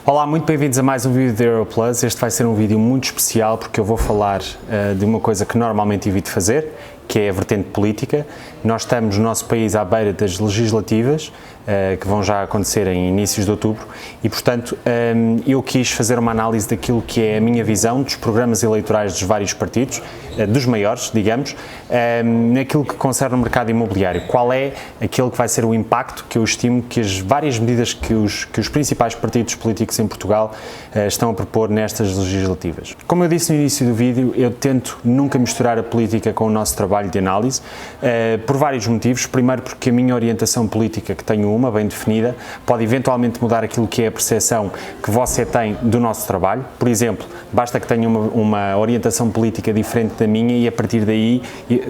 Olá, muito bem-vindos a mais um vídeo da Europlus. Este vai ser um vídeo muito especial porque eu vou falar de uma coisa que normalmente evito fazer, que é a vertente política. Nós estamos no nosso país à beira das legislativas, que vão já acontecer em inícios de outubro, e portanto eu quis fazer uma análise daquilo que é a minha visão dos programas eleitorais dos vários partidos, dos maiores, digamos, naquilo que concerne o mercado imobiliário. Qual é aquele que vai ser o impacto que eu estimo que as várias medidas que os principais partidos políticos em Portugal estão a propor nestas legislativas. Como eu disse no início do vídeo, eu tento nunca misturar a política com o nosso trabalho de análise, por vários motivos. Primeiro, porque a minha orientação política, que tenho uma bem definida, pode eventualmente mudar aquilo que é a percepção que você tem do nosso trabalho. Por exemplo, basta que tenha uma orientação política diferente da minha e a partir daí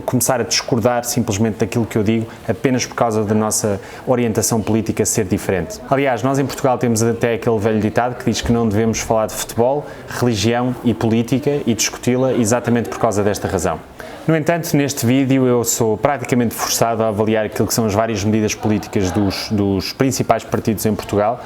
começar a discordar simplesmente daquilo que eu digo apenas por causa da nossa orientação política ser diferente. Aliás, nós em Portugal temos até aquele velho ditado que diz que não devemos falar de futebol, religião e política e discuti-la exatamente por causa desta razão. No entanto, neste vídeo eu sou praticamente forçado a avaliar aquilo que são as várias medidas políticas dos principais partidos em Portugal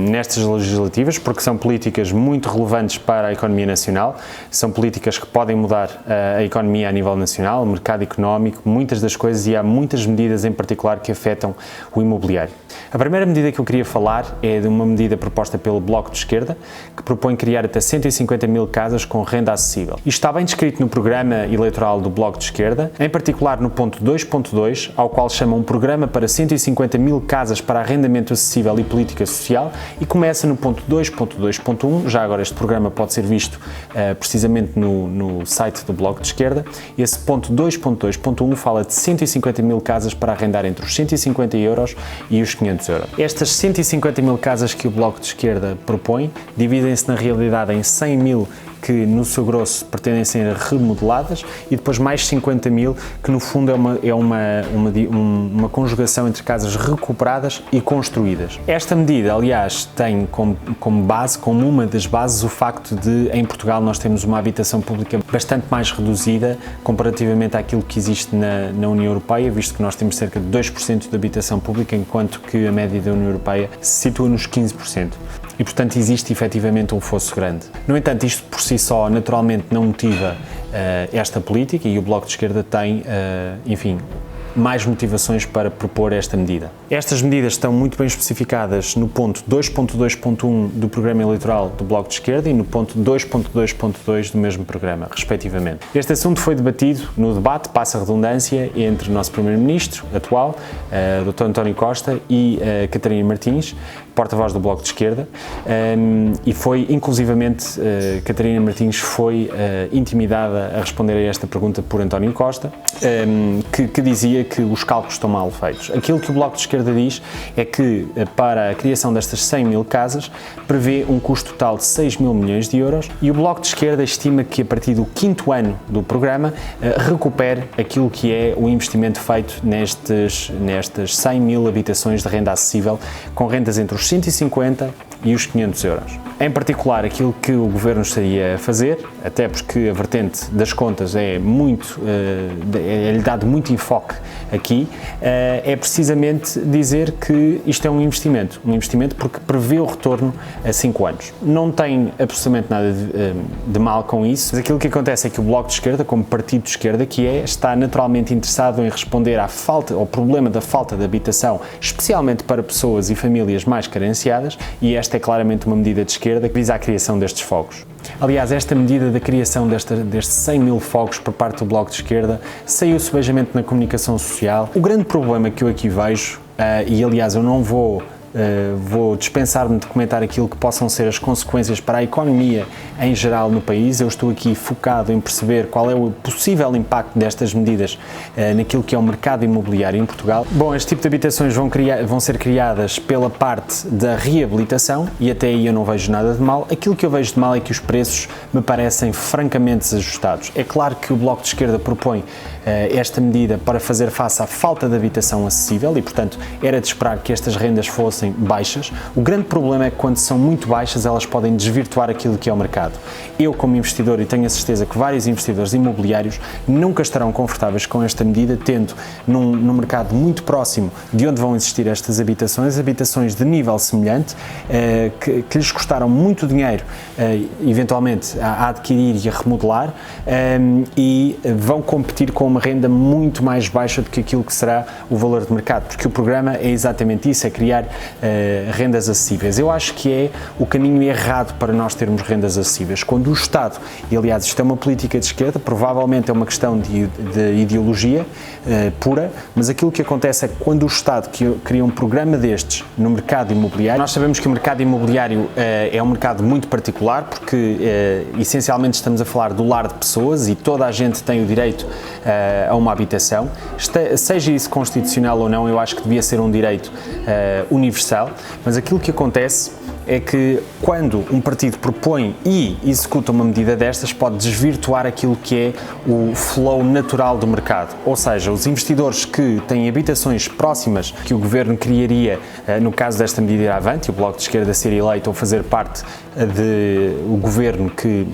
nestas legislativas, porque são políticas muito relevantes para a economia nacional, são políticas que podem mudar a economia a nível nacional, o mercado económico, muitas das coisas, e há muitas medidas em particular que afetam o imobiliário. A primeira medida que eu queria falar é de uma medida proposta pelo Bloco de Esquerda, que propõe criar até 150 mil casas com renda acessível. Isto está bem descrito no programa eleitoral do Bloco de Esquerda, em particular no ponto 2.2, ao qual chama um programa para 150 mil casas para arrendamento acessível e política social, e começa no ponto 2.2.1, já agora este programa pode ser visto precisamente no site do Bloco de Esquerda. Esse ponto 2.2.1 fala de 150 mil casas para arrendar entre os 150 euros e os 500 euros. Estas 150 mil casas que o Bloco de Esquerda propõe dividem-se na realidade em 100 mil que no seu grosso pretendem ser remodeladas e depois mais 50 mil que no fundo é uma conjugação entre casas recuperadas e construídas. Esta medida, aliás, tem como base, como uma das bases, o facto de em Portugal nós temos uma habitação pública bastante mais reduzida comparativamente àquilo que existe na União Europeia, visto que nós temos cerca de 2% de habitação pública, enquanto que a média da União Europeia se situa nos 15%. E, portanto, existe efetivamente um fosso grande. No entanto, isto por si só naturalmente não motiva esta política, e o Bloco de Esquerda tem, enfim, mais motivações para propor esta medida. Estas medidas estão muito bem especificadas no ponto 2.2.1 do programa eleitoral do Bloco de Esquerda e no ponto 2.2.2 do mesmo programa, respectivamente. Este assunto foi debatido no debate, passa a redundância, entre o nosso Primeiro-Ministro atual, Dr. António Costa, e Catarina Martins, porta-voz do Bloco de Esquerda, e foi, inclusivamente, Catarina Martins foi intimidada a responder a esta pergunta por António Costa, que dizia que os cálculos estão mal feitos. Aquilo que o Bloco de Esquerda diz é que para a criação destas 100 mil casas prevê um custo total de 6 mil milhões de euros, e o Bloco de Esquerda estima que a partir do 5º ano do programa recupere aquilo que é o investimento feito nestas 100 mil habitações de renda acessível, com rendas entre os 150 e os 500 euros. Em particular, aquilo que o Governo estaria a fazer, até porque a vertente das contas é-lhe dado muito enfoque aqui, é precisamente dizer que isto é um investimento porque prevê o retorno a 5 anos. Não tem absolutamente nada de mal com isso, mas aquilo que acontece é que o Bloco de Esquerda, como partido de esquerda que está naturalmente interessado em responder ao problema da falta de habitação, especialmente para pessoas e famílias mais carenciadas, e esta é claramente uma medida de esquerda que visa a criação destes fogos. Aliás, esta medida da criação destes 100 mil fogos por parte do Bloco de Esquerda saiu subejamente na comunicação social. O grande problema que eu aqui vejo, e aliás eu não vou dispensar-me de comentar aquilo que possam ser as consequências para a economia em geral no país. Eu estou aqui focado em perceber qual é o possível impacto destas medidas naquilo que é o mercado imobiliário em Portugal. Bom, este tipo de habitações vão ser criadas pela parte da reabilitação, e até aí eu não vejo nada de mal. Aquilo que eu vejo de mal é que os preços me parecem francamente desajustados. É claro que o Bloco de Esquerda propõe esta medida para fazer face à falta de habitação acessível e, portanto, era de esperar que estas rendas fossem baixas. O grande problema é que quando são muito baixas elas podem desvirtuar aquilo que é o mercado. Eu, como investidor, e tenho a certeza que vários investidores imobiliários nunca estarão confortáveis com esta medida, tendo num mercado muito próximo de onde vão existir estas habitações de nível semelhante, que lhes custaram muito dinheiro, eventualmente, a adquirir e a remodelar, e vão competir com uma renda muito mais baixa do que aquilo que será o valor de mercado, porque o programa é exatamente isso, é criar rendas acessíveis. Eu acho que é o caminho errado para nós termos rendas acessíveis, quando o Estado, e aliás isto é uma política de esquerda, provavelmente é uma questão de ideologia pura, mas aquilo que acontece é que quando o Estado cria um programa destes no mercado imobiliário, nós sabemos que o mercado imobiliário é um mercado muito particular, porque essencialmente estamos a falar do lar de pessoas e toda a gente tem o direito a uma habitação, seja isso constitucional ou não, eu acho que devia ser um direito universal, mas aquilo que acontece é que quando um partido propõe e executa uma medida destas, pode desvirtuar aquilo que é o flow natural do mercado. Ou seja, os investidores que têm habitações próximas que o Governo criaria, no caso desta medida ir avante, e o Bloco de Esquerda ser eleito ou fazer parte do Governo que,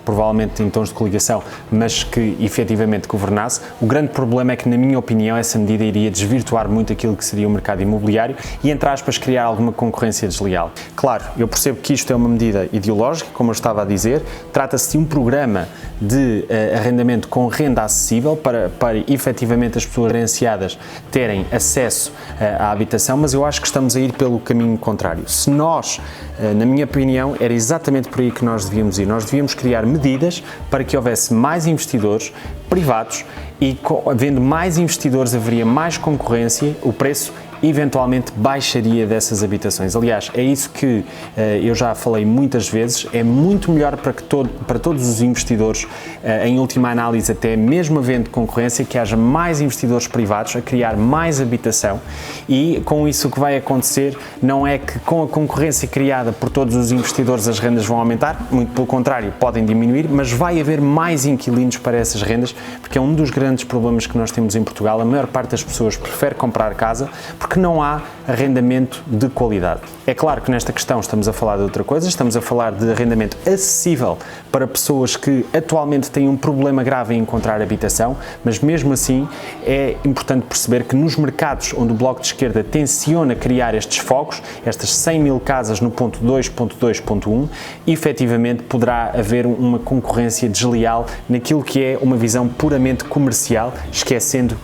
provavelmente em tons de coligação, mas que efetivamente governasse, o grande problema é que, na minha opinião, essa medida iria desvirtuar muito aquilo que seria o mercado imobiliário e, entre aspas, criar alguma concorrência desleal. Claro, eu percebo que isto é uma medida ideológica, como eu estava a dizer, trata-se de um programa de arrendamento com renda acessível para efetivamente as pessoas carenciadas terem acesso à habitação, mas eu acho que estamos a ir pelo caminho contrário. Se nós, na minha opinião, era exatamente por aí que nós devíamos ir. Nós devíamos criar medidas para que houvesse mais investidores privados e, havendo mais investidores, haveria mais concorrência, o preço eventualmente baixaria dessas habitações. Aliás, é isso que eu já falei muitas vezes, é muito melhor para todos os investidores, em última análise, até mesmo havendo concorrência, que haja mais investidores privados a criar mais habitação, e com isso o que vai acontecer não é que com a concorrência criada por todos os investidores as rendas vão aumentar, muito pelo contrário, podem diminuir, mas vai haver mais inquilinos para essas rendas, porque é um dos grandes problemas que nós temos em Portugal. A maior parte das pessoas prefere comprar casa porque não há arrendamento de qualidade. É claro que nesta questão estamos a falar de outra coisa, estamos a falar de arrendamento acessível para pessoas que atualmente têm um problema grave em encontrar habitação, mas mesmo assim é importante perceber que nos mercados onde o Bloco de Esquerda tenciona criar estes focos, estas 100 mil casas no ponto 2.2.1, efetivamente poderá haver uma concorrência desleal naquilo que é uma visão puramente comercial, esquecendo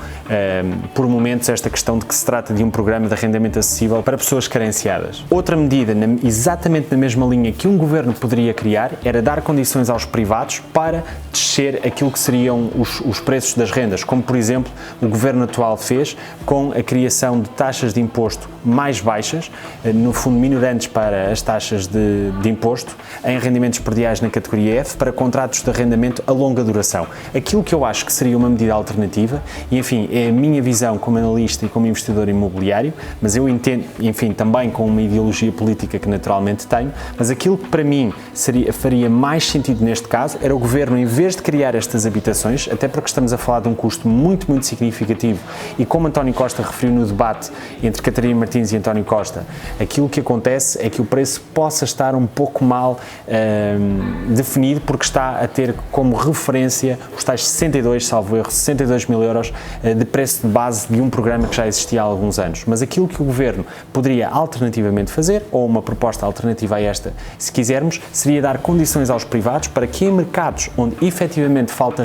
por momentos esta questão de que se trata de um programa de arrendamento acessível para pessoas carenciadas. Outra medida, exatamente na mesma linha que um governo poderia criar, era dar condições aos privados para descer aquilo que seriam os preços das rendas, como por exemplo o governo atual fez com a criação de taxas de imposto mais baixas, no fundo minorantes para as taxas de imposto, em rendimentos prediais na categoria F, para contratos de arrendamento a longa duração. Aquilo que eu acho que seria uma medida alternativa, e enfim, é a minha visão como analista e como investidor imobiliário, mas eu entendo, enfim, também com uma ideologia política que naturalmente tenho, mas aquilo que para mim faria mais sentido neste caso era o governo, em vez de criar estas habitações, até porque estamos a falar de um custo muito, muito significativo, e como António Costa referiu no debate entre Catarina Martins e António Costa, aquilo que acontece é que o preço possa estar um pouco mal definido, porque está a ter como referência os tais 62, salvo erro, 62 mil euros de preço de base de um programa que já existia há alguns anos. Mas aquilo que o governo poderia alternativamente fazer, ou uma proposta alternativa a esta, se quisermos, seria dar condições aos privados para que em mercados onde efetivamente falta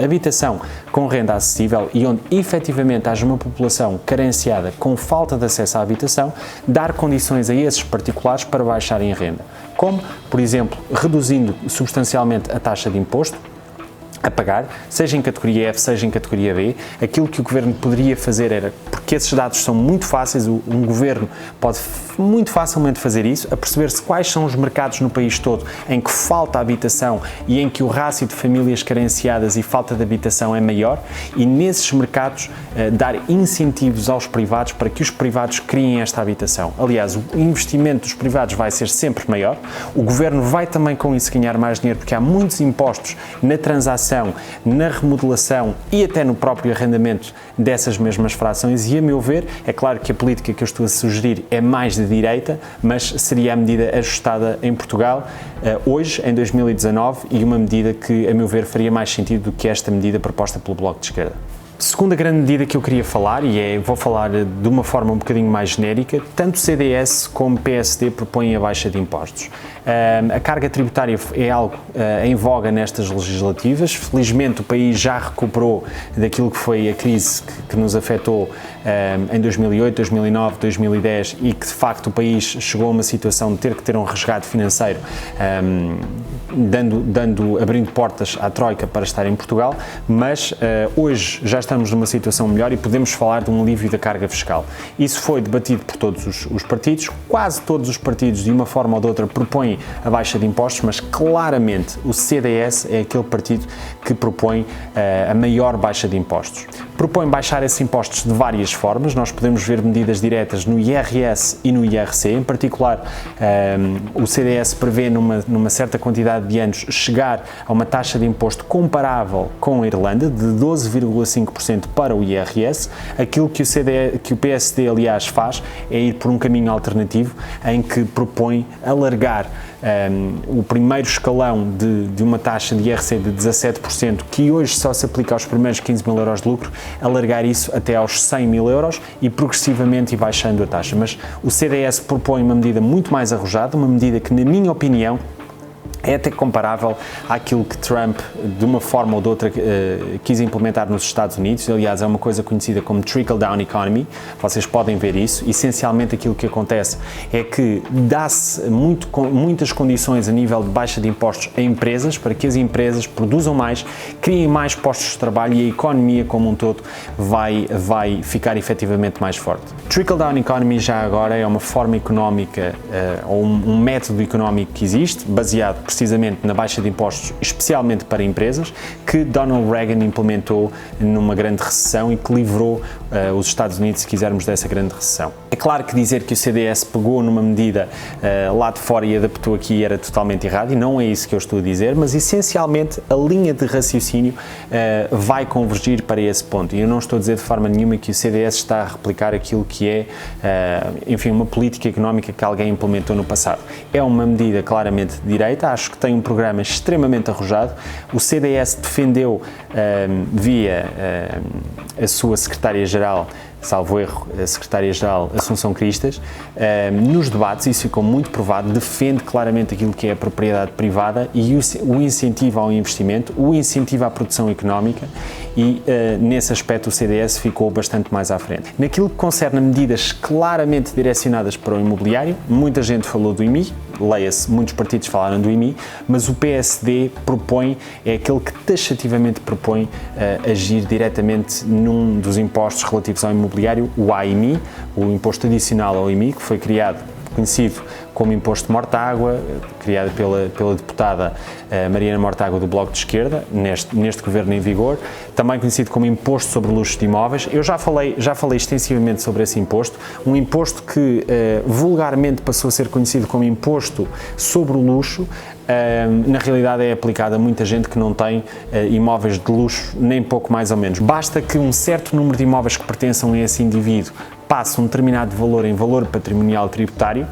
habitação com renda acessível e onde efetivamente haja uma população carenciada com falta de acesso à habitação, dar condições a esses particulares para baixarem a renda. Como, por exemplo, reduzindo substancialmente a taxa de imposto a pagar, seja em categoria F, seja em categoria B. Aquilo que o governo poderia fazer era, porque esses dados são muito fáceis, um governo pode muito facilmente fazer isso, a perceber-se quais são os mercados no país todo em que falta habitação e em que o rácio de famílias carenciadas e falta de habitação é maior, e nesses mercados dar incentivos aos privados para que os privados criem esta habitação. Aliás, o investimento dos privados vai ser sempre maior, o governo vai também com isso ganhar mais dinheiro, porque há muitos impostos na transação habitação, na remodelação e até no próprio arrendamento dessas mesmas frações. E, a meu ver, é claro que a política que eu estou a sugerir é mais de direita, mas seria a medida ajustada em Portugal hoje, em 2019, e uma medida que, a meu ver, faria mais sentido do que esta medida proposta pelo Bloco de Esquerda. Segunda grande medida que eu queria falar, vou falar de uma forma um bocadinho mais genérica, tanto CDS como PSD propõem a baixa de impostos. A carga tributária é algo em voga nestas legislativas. Felizmente o país já recuperou daquilo que foi a crise que nos afetou em 2008, 2009, 2010 e que de facto o país chegou a uma situação de ter que ter um resgate financeiro, abrindo portas à Troika para estar em Portugal, mas hoje já estamos numa situação melhor e podemos falar de um alívio da carga fiscal. Isso foi debatido por todos os partidos, quase todos os partidos de uma forma ou de outra propõem a baixa de impostos, mas claramente o CDS é aquele partido que propõe a maior baixa de impostos. Propõe baixar esses impostos de várias formas. Nós podemos ver medidas diretas no IRS e no IRC, em particular o CDS prevê numa certa quantidade de anos chegar a uma taxa de imposto comparável com a Irlanda, de 12,5% para o IRS. Aquilo que o PSD, aliás, faz é ir por um caminho alternativo em que propõe alargar o primeiro escalão de uma taxa de IRC de 17%, que hoje só se aplica aos primeiros 15 mil euros de lucro, alargar isso até aos 100 mil euros e progressivamente ir baixando a taxa. Mas o CDS propõe uma medida muito mais arrojada, uma medida que, na minha opinião, é até comparável àquilo que Trump, de uma forma ou de outra, quis implementar nos Estados Unidos. Aliás, é uma coisa conhecida como trickle-down economy, vocês podem ver isso. Essencialmente aquilo que acontece é que dá-se muitas condições a nível de baixa de impostos a empresas, para que as empresas produzam mais, criem mais postos de trabalho e a economia como um todo vai ficar efetivamente mais forte. Trickle-down economy já agora é uma forma económica ou um método económico que existe, baseado precisamente na baixa de impostos, especialmente para empresas, que Donald Reagan implementou numa grande recessão e que livrou os Estados Unidos, se quisermos, dessa grande recessão. É claro que dizer que o CDS pegou numa medida lá de fora e adaptou aqui era totalmente errado, e não é isso que eu estou a dizer, mas essencialmente a linha de raciocínio vai convergir para esse ponto. E eu não estou a dizer de forma nenhuma que o CDS está a replicar aquilo que é, enfim, uma política económica que alguém implementou no passado. É uma medida claramente de direita, acho que tem um programa extremamente arrojado. O CDS defendeu via a sua secretária-geral, salvo erro, a secretária-geral Assunção Cristas, nos debates, isso ficou muito provado, defende claramente aquilo que é a propriedade privada e o incentivo ao investimento, o incentivo à produção económica e, nesse aspecto, o CDS ficou bastante mais à frente. Naquilo que concerne a medidas claramente direcionadas para o imobiliário, muita gente falou do IMI, leia-se, muitos partidos falaram do IMI, mas o PSD propõe, é aquele que taxativamente propõe agir diretamente num dos impostos relativos ao imobiliário, o AIMI, o Imposto Adicional ao IMI, que foi conhecido como Imposto de Mortágua, criado pela deputada Mariana Mortágua do Bloco de Esquerda, neste governo em vigor, também conhecido como Imposto sobre o Luxo de Imóveis. Eu já falei extensivamente sobre esse imposto, um imposto que vulgarmente passou a ser conhecido como Imposto sobre o Luxo. Na realidade é aplicado a muita gente que não tem imóveis de luxo, nem pouco mais ou menos. Basta que um certo número de imóveis que pertençam a esse indivíduo passe um determinado valor em valor patrimonial tributário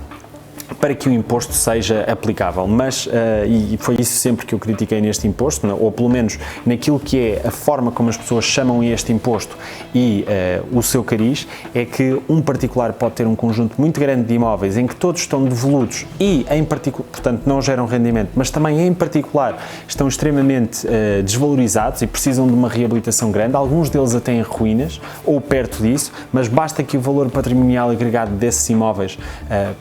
para que o imposto seja aplicável, mas, e foi isso sempre que eu critiquei neste imposto, ou pelo menos naquilo que é a forma como as pessoas chamam este imposto e o seu cariz, é que um particular pode ter um conjunto muito grande de imóveis em que todos estão devolutos e, portanto, não geram rendimento, mas também, em particular, estão extremamente desvalorizados e precisam de uma reabilitação grande, alguns deles até em ruínas ou perto disso, mas basta que o valor patrimonial agregado desses imóveis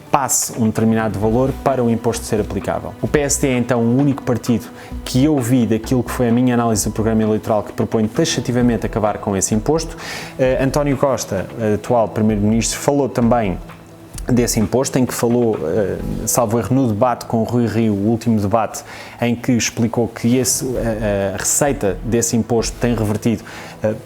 passe um determinado valor para o imposto ser aplicável. O PSD é então o único partido que eu vi daquilo que foi a minha análise do programa eleitoral que propõe taxativamente acabar com esse imposto. António Costa, atual Primeiro-Ministro, falou também desse imposto, em que falou, salvo erro, no debate com o Rui Rio, o último debate, em que explicou que a receita desse imposto tem revertido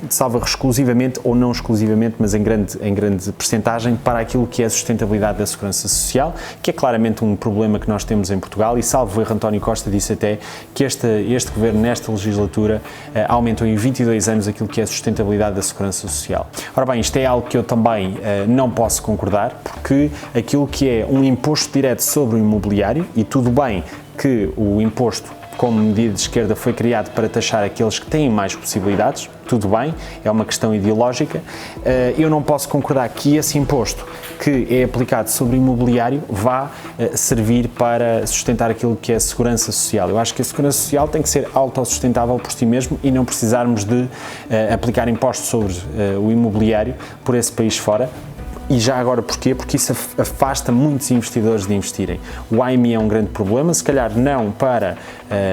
salvo exclusivamente, ou não exclusivamente, mas em grande percentagem, para aquilo que é a sustentabilidade da segurança social, que é claramente um problema que nós temos em Portugal, e salvo erro, António Costa disse até que este governo, nesta legislatura, aumentou em 22 anos aquilo que é a sustentabilidade da segurança social. Ora bem, isto é algo que eu também não posso concordar, porque aquilo que é um imposto direto sobre o imobiliário, e tudo bem que o imposto como medida de esquerda foi criado para taxar aqueles que têm mais possibilidades, tudo bem, é uma questão ideológica, eu não posso concordar que esse imposto que é aplicado sobre o imobiliário vá servir para sustentar aquilo que é a segurança social. Eu acho que a segurança social tem que ser autossustentável por si mesmo e não precisarmos de aplicar impostos sobre o imobiliário por esse país fora. E já agora porquê? Porque isso afasta muitos investidores de investirem. O AIMI é um grande problema, se calhar não para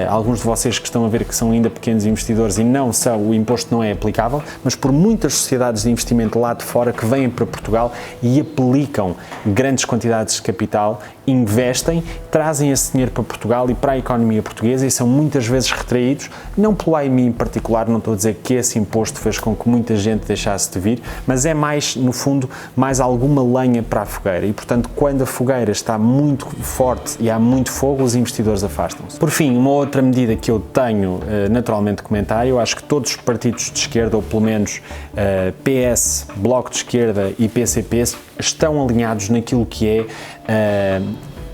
alguns de vocês que estão a ver que são ainda pequenos investidores e o imposto não é aplicável, mas por muitas sociedades de investimento lá de fora que vêm para Portugal e aplicam grandes quantidades de capital, investem, trazem esse dinheiro para Portugal e para a economia portuguesa e são muitas vezes retraídos, não pelo AIMI em particular, não estou a dizer que esse imposto fez com que muita gente deixasse de vir, mas é mais, no fundo, mais alguma lenha para a fogueira e, portanto, quando a fogueira está muito forte e há muito fogo, os investidores afastam-se. Por fim, uma outra medida que eu tenho naturalmente de comentar, eu acho que todos os partidos de esquerda, ou pelo menos PS, Bloco de Esquerda e PCP, estão alinhados naquilo que é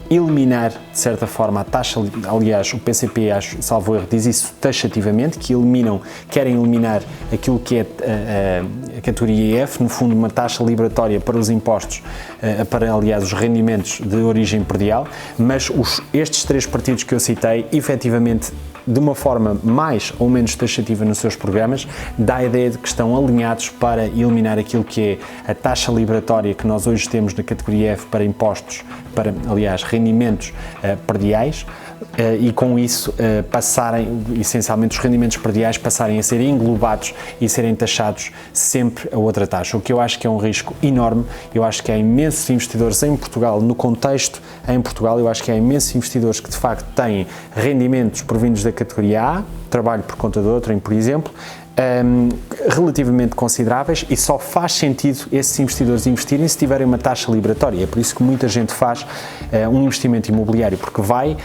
eliminar, de certa forma, a taxa, aliás, o PCP, acho, salvo erro, diz isso taxativamente, que querem eliminar aquilo que é a categoria F, no fundo uma taxa liberatória para os impostos, para, aliás, os rendimentos de origem predial, mas estes três partidos que eu citei, efetivamente, de uma forma mais ou menos taxativa nos seus programas, dá a ideia de que estão alinhados para eliminar aquilo que é a taxa liberatória que nós hoje temos na categoria F para impostos, para, aliás, rendimentos prediais, e com isso essencialmente os rendimentos prediais passarem a ser englobados e serem taxados sempre a outra taxa, o que eu acho que é um risco enorme. Eu acho que há imensos investidores em Portugal, no contexto em Portugal, eu acho que há imensos investidores que de facto têm rendimentos provindos da categoria A, trabalho por conta de outrem, por exemplo, relativamente consideráveis, e só faz sentido esses investidores investirem se tiverem uma taxa liberatória. É por isso que muita gente faz um investimento imobiliário, porque vai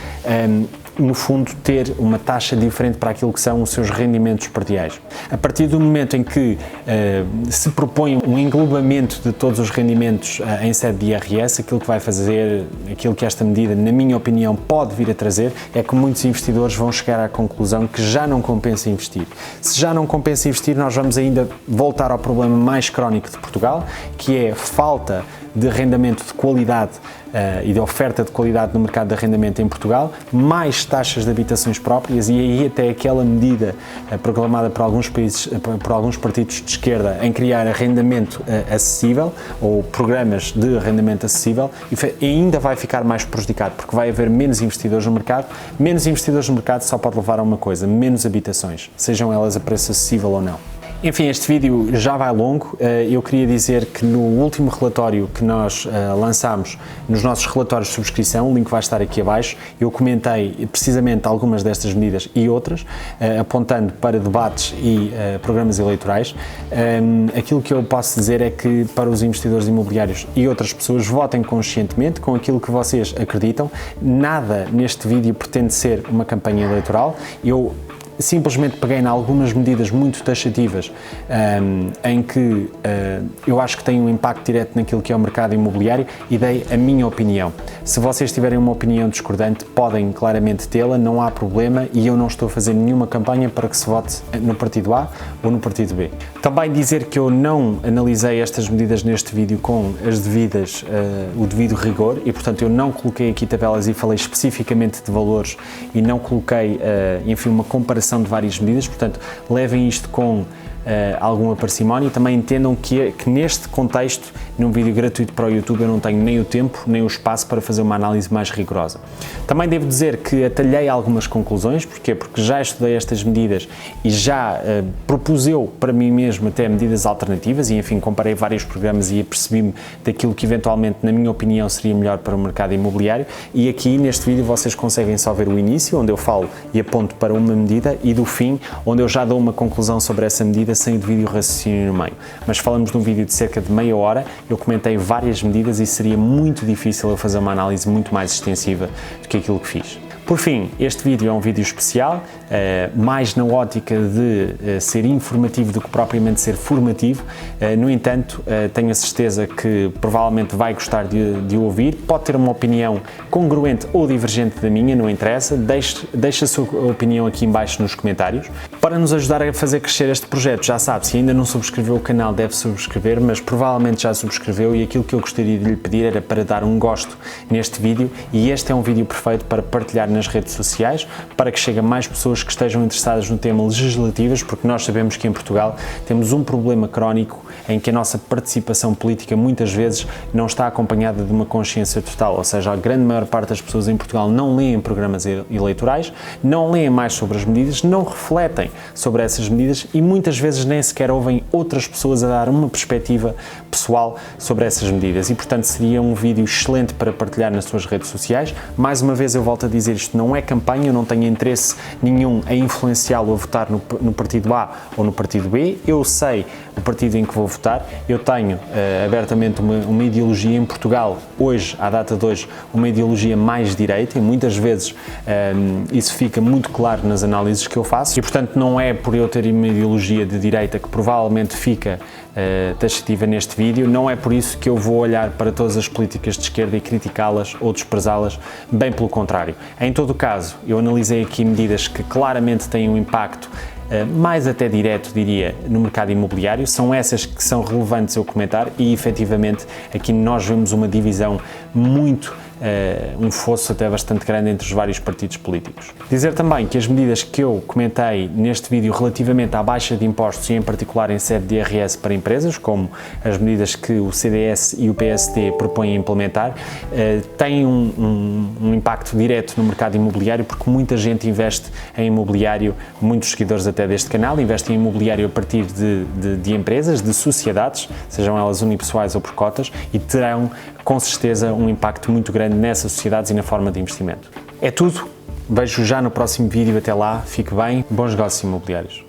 no fundo ter uma taxa diferente para aquilo que são os seus rendimentos prediais. A partir do momento em que se propõe um englobamento de todos os rendimentos em sede de IRS, aquilo que vai fazer, aquilo que esta medida, na minha opinião, pode vir a trazer, é que muitos investidores vão chegar à conclusão que já não compensa investir. Se já não compensa investir, nós vamos ainda voltar ao problema mais crónico de Portugal, que é a falta de arrendamento de qualidade e de oferta de qualidade no mercado de arrendamento em Portugal, mais taxas de habitações próprias, e aí até aquela medida proclamada por alguns países, por alguns partidos de esquerda, em criar arrendamento acessível ou programas de arrendamento acessível, e ainda vai ficar mais prejudicado, porque vai haver menos investidores no mercado. Menos investidores no mercado só pode levar a uma coisa: menos habitações, sejam elas a preço acessível ou não. Enfim, este vídeo já vai longo. Eu queria dizer que no último relatório que nós lançámos, nos nossos relatórios de subscrição, o link vai estar aqui abaixo, eu comentei precisamente algumas destas medidas e outras, apontando para debates e programas eleitorais. Aquilo que eu posso dizer é que, para os investidores imobiliários e outras pessoas, votem conscientemente com aquilo que vocês acreditam. Nada neste vídeo pretende ser uma campanha eleitoral. Eu simplesmente peguei em algumas medidas muito taxativas em que eu acho que têm um impacto direto naquilo que é o mercado imobiliário e dei a minha opinião. Se vocês tiverem uma opinião discordante, podem claramente tê-la, não há problema, e eu não estou a fazer nenhuma campanha para que se vote no partido A ou no partido B. Também dizer que eu não analisei estas medidas neste vídeo com o devido rigor, e portanto eu não coloquei aqui tabelas e falei especificamente de valores e não coloquei, enfim, uma comparação de várias medidas, portanto levem isto com alguma parcimónia, e também entendam que neste contexto num vídeo gratuito para o YouTube eu não tenho nem o tempo nem o espaço para fazer uma análise mais rigorosa. Também devo dizer que atalhei algumas conclusões, porquê? Porque já estudei estas medidas e já propus eu para mim mesmo até medidas alternativas e enfim comparei vários programas e apercebi-me daquilo que eventualmente na minha opinião seria melhor para o mercado imobiliário, e aqui neste vídeo vocês conseguem só ver o início, onde eu falo e aponto para uma medida, e do fim, onde eu já dou uma conclusão sobre essa medida sem o devido raciocínio no meio. Mas falamos de um vídeo de cerca de meia hora, eu comentei várias medidas e seria muito difícil eu fazer uma análise muito mais extensiva do que aquilo que fiz. Por fim, este vídeo é um vídeo especial, mais na ótica de ser informativo do que propriamente ser formativo. No entanto, tenho a certeza que provavelmente vai gostar de ouvir, pode ter uma opinião congruente ou divergente da minha, não interessa, deixe a sua opinião aqui em baixo nos comentários. Para nos ajudar a fazer crescer este projeto, já sabe, se ainda não subscreveu o canal deve subscrever, mas provavelmente já subscreveu, e aquilo que eu gostaria de lhe pedir era para dar um gosto neste vídeo, e este é um vídeo perfeito para partilhar nas redes sociais, para que chegue a mais pessoas que estejam interessadas no tema legislativas, porque nós sabemos que em Portugal temos um problema crónico em que a nossa participação política muitas vezes não está acompanhada de uma consciência total, ou seja, a grande maior parte das pessoas em Portugal não leem programas eleitorais, não leem mais sobre as medidas, não refletem sobre essas medidas e muitas vezes nem sequer ouvem outras pessoas a dar uma perspectiva pessoal sobre essas medidas, e portanto seria um vídeo excelente para partilhar nas suas redes sociais. Mais uma vez eu volto a dizer, isto não é campanha, eu não tenho interesse nenhum em influenciá-lo a votar no partido A ou no partido B, eu sei o partido em que vou votar, eu tenho abertamente uma ideologia em Portugal, hoje, à data de hoje, uma ideologia mais direita, e muitas vezes isso fica muito claro nas análises que eu faço, e portanto não é por eu ter uma ideologia de direita que provavelmente fica taxativa neste vídeo, não é por isso que eu vou olhar para todas as políticas de esquerda e criticá-las ou desprezá-las, bem pelo contrário. Em todo o caso, eu analisei aqui medidas que claramente têm um impacto mais até direto, diria, no mercado imobiliário, são essas que são relevantes eu comentar, e efetivamente aqui nós vemos uma divisão muito um fosso até bastante grande entre os vários partidos políticos. Dizer também que as medidas que eu comentei neste vídeo relativamente à baixa de impostos, e em particular em sede de IRS para empresas, como as medidas que o CDS e o PSD propõem implementar, têm um impacto direto no mercado imobiliário, porque muita gente investe em imobiliário, muitos seguidores até deste canal, investem em imobiliário a partir de empresas, de sociedades, sejam elas unipessoais ou por cotas, e terão com certeza um impacto muito grande nessas sociedades e na forma de investimento. É tudo, vejo já no próximo vídeo, até lá, fique bem, bons negócios imobiliários.